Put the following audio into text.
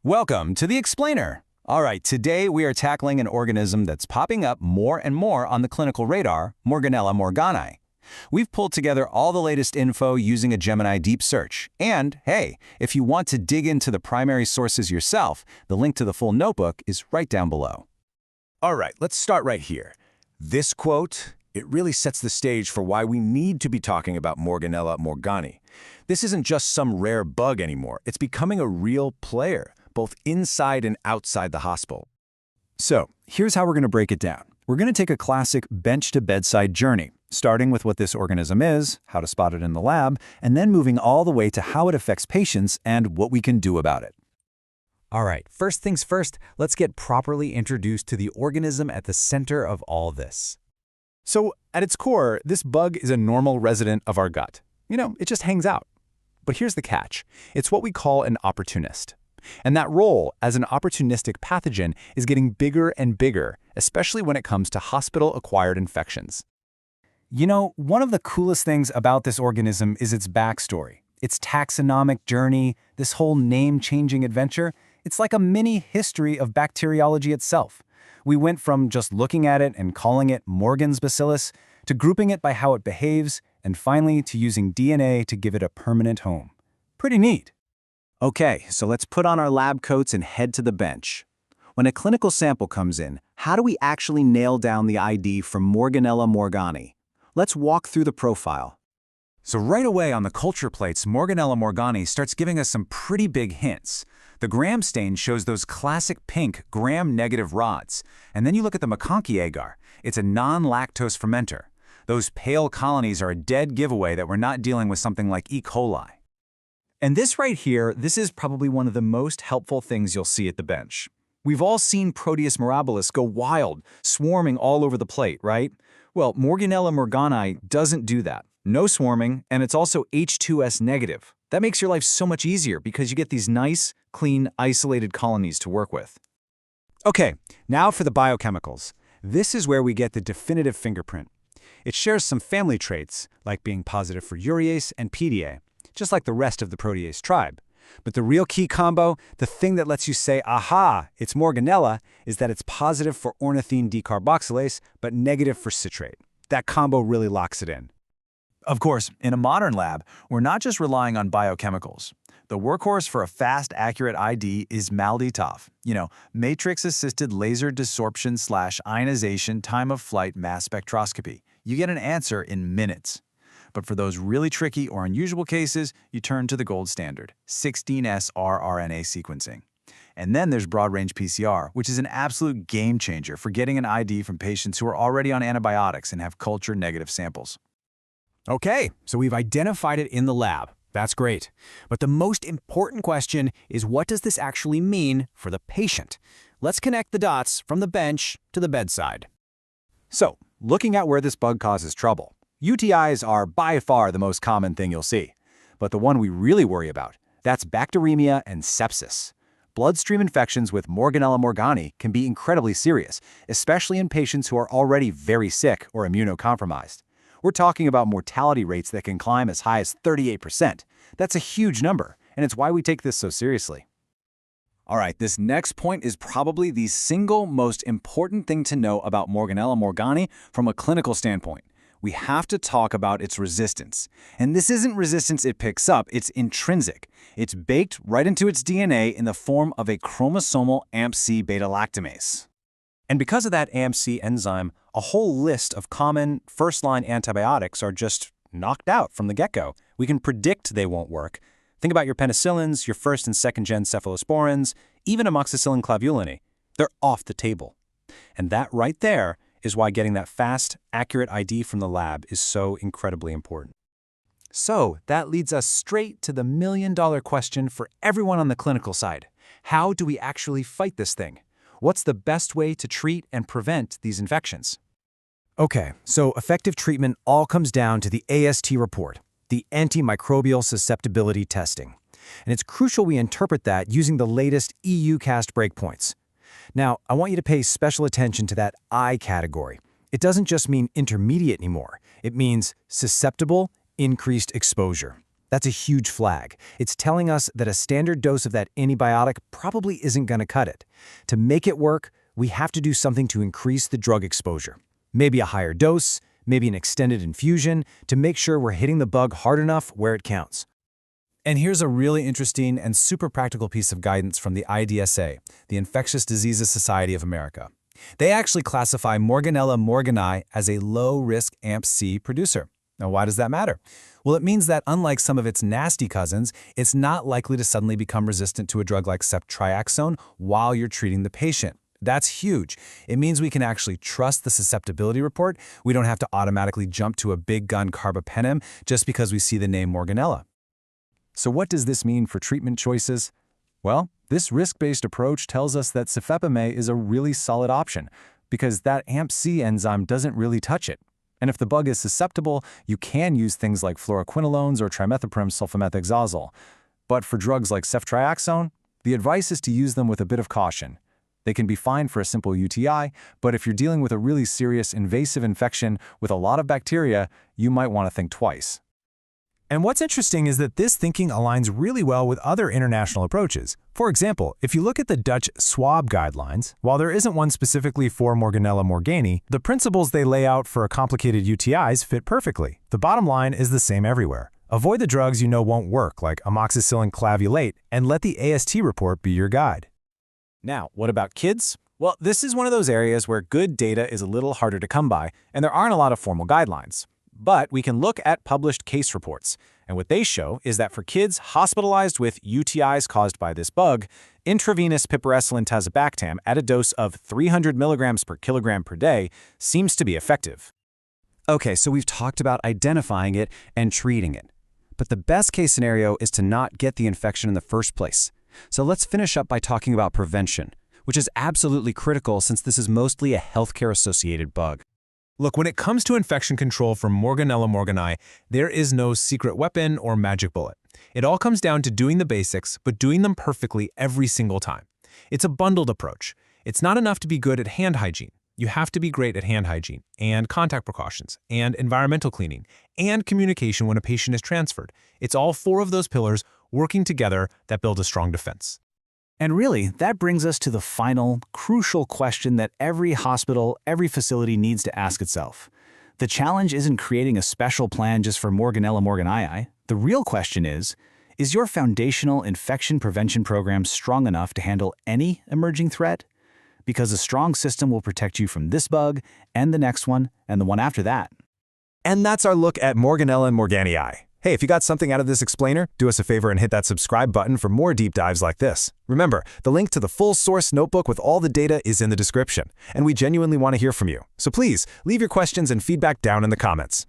Welcome to the Explainer. All right, today we are tackling an organism that's popping up more and more on the clinical radar, Morganella morganii. We've pulled together all the latest info using a Gemini deep search. And, hey, if you want to dig into the primary sources yourself, the link to the full notebook is right down below. All right, let's start right here. This quote, it really sets the stage for why we need to be talking about Morganella morganii. This isn't just some rare bug anymore. It's becoming a real player, both inside and outside the hospital. So, here's how we're going to break it down. We're going to take a classic bench-to-bedside journey, starting with what this organism is, how to spot it in the lab, and then moving all the way to how it affects patients and what we can do about it. All right, first things first, let's get properly introduced to the organism at the center of all this. So, at its core, this bug is a normal resident of our gut. It just hangs out. But here's the catch. It's what we call an opportunist. And that role as an opportunistic pathogen is getting bigger and bigger, especially when it comes to hospital-acquired infections. One of the coolest things about this organism is its backstory. Its taxonomic journey, this whole name-changing adventure, it's like a mini history of bacteriology itself. We went from just looking at it and calling it Morgan's bacillus, to grouping it by how it behaves, and finally to using DNA to give it a permanent home. Pretty neat. Okay, so let's put on our lab coats and head to the bench. When a clinical sample comes in, how do we actually nail down the ID from Morganella morganii? Let's walk through the profile. So right away on the culture plates, Morganella morganii starts giving us some pretty big hints. The gram stain shows those classic pink gram-negative rods. And then you look at the McConkey agar. It's a non-lactose fermenter. Those pale colonies are a dead giveaway that we're not dealing with something like E. coli. And this right here, this is probably one of the most helpful things you'll see at the bench. We've all seen Proteus mirabilis go wild, swarming all over the plate, right? Well, Morganella morganii doesn't do that. No swarming, and it's also H2S negative. That makes your life so much easier because you get these nice, clean, isolated colonies to work with. Okay, now for the biochemicals. This is where we get the definitive fingerprint. It shares some family traits, like being positive for urease and PDA, just like the rest of the protease tribe. But the real key combo, the thing that lets you say, aha, it's Morganella, is that it's positive for ornithine decarboxylase, but negative for citrate. That combo really locks it in. Of course, in a modern lab, we're not just relying on biochemicals. The workhorse for a fast, accurate ID is MALDI-TOF. Matrix-assisted laser desorption / ionization time-of-flight mass spectroscopy. You get an answer in minutes. But for those really tricky or unusual cases, you turn to the gold standard, 16S rRNA sequencing. And then there's broad-range PCR, which is an absolute game-changer for getting an ID from patients who are already on antibiotics and have culture-negative samples. Okay, so we've identified it in the lab. That's great. But the most important question is, what does this actually mean for the patient? Let's connect the dots from the bench to the bedside. So, looking at where this bug causes trouble, UTIs are by far the most common thing you'll see. But the one we really worry about, that's bacteremia and sepsis. Bloodstream infections with Morganella morganii can be incredibly serious, especially in patients who are already very sick or immunocompromised. We're talking about mortality rates that can climb as high as 38%. That's a huge number, and it's why we take this so seriously. All right, this next point is probably the single most important thing to know about Morganella morganii from a clinical standpoint. We have to talk about its resistance. And this isn't resistance it picks up, it's intrinsic. It's baked right into its DNA in the form of a chromosomal AmpC beta-lactamase. And because of that AmpC enzyme, a whole list of common first-line antibiotics are just knocked out from the get-go. We can predict they won't work. Think about your penicillins, your first and second-gen cephalosporins, even amoxicillin clavulinate. They're off the table. And that right there is why getting that fast, accurate ID from the lab is so incredibly important. So that leads us straight to the million-dollar question for everyone on the clinical side. How do we actually fight this thing? What's the best way to treat and prevent these infections? Okay, so effective treatment all comes down to the AST report, the Antimicrobial Susceptibility Testing. And it's crucial we interpret that using the latest EUCAST breakpoints. Now, I want you to pay special attention to that I category. It doesn't just mean intermediate anymore. It means susceptible, increased exposure. That's a huge flag. It's telling us that a standard dose of that antibiotic probably isn't going to cut it. To make it work, we have to do something to increase the drug exposure. Maybe a higher dose, maybe an extended infusion, to make sure we're hitting the bug hard enough where it counts. And here's a really interesting and super practical piece of guidance from the IDSA, the Infectious Diseases Society of America. They actually classify Morganella morganii as a low-risk AmpC producer. Now, why does that matter? Well, it means that unlike some of its nasty cousins, it's not likely to suddenly become resistant to a drug like ceftriaxone while you're treating the patient. That's huge. It means we can actually trust the susceptibility report. We don't have to automatically jump to a big gun carbapenem just because we see the name Morganella. So what does this mean for treatment choices? Well, this risk-based approach tells us that cefepime is a really solid option because that AmpC enzyme doesn't really touch it. And if the bug is susceptible, you can use things like fluoroquinolones or trimethoprim sulfamethoxazole. But for drugs like ceftriaxone, the advice is to use them with a bit of caution. They can be fine for a simple UTI, but if you're dealing with a really serious invasive infection with a lot of bacteria, you might want to think twice. And what's interesting is that this thinking aligns really well with other international approaches. For example, if you look at the Dutch swab guidelines, while there isn't one specifically for Morganella morganii, the principles they lay out for complicated UTIs fit perfectly. The bottom line is the same everywhere. Avoid the drugs you know won't work, like amoxicillin clavulate, and let the AST report be your guide. Now, what about kids? Well, this is one of those areas where good data is a little harder to come by, and there aren't a lot of formal guidelines. But we can look at published case reports, and what they show is that for kids hospitalized with UTIs caused by this bug, intravenous piperacillin tazobactam at a dose of 300 milligrams per kilogram per day seems to be effective. Okay, so we've talked about identifying it and treating it. But the best case scenario is to not get the infection in the first place. So let's finish up by talking about prevention, which is absolutely critical since this is mostly a healthcare-associated bug. Look, when it comes to infection control from Morganella morganii, there is no secret weapon or magic bullet. It all comes down to doing the basics, but doing them perfectly every single time. It's a bundled approach. It's not enough to be good at hand hygiene. You have to be great at hand hygiene, and contact precautions, and environmental cleaning, and communication when a patient is transferred. It's all four of those pillars working together that build a strong defense. And really, that brings us to the final, crucial question that every hospital, every facility needs to ask itself. The challenge isn't creating a special plan just for Morganella morganii. The real question is your foundational infection prevention program strong enough to handle any emerging threat? Because a strong system will protect you from this bug, and the next one, and the one after that. And that's our look at Morganella and Morganii. Hey, if you got something out of this explainer, do us a favor and hit that subscribe button for more deep dives like this. Remember, the link to the full source notebook with all the data is in the description, and we genuinely want to hear from you. So please, leave your questions and feedback down in the comments.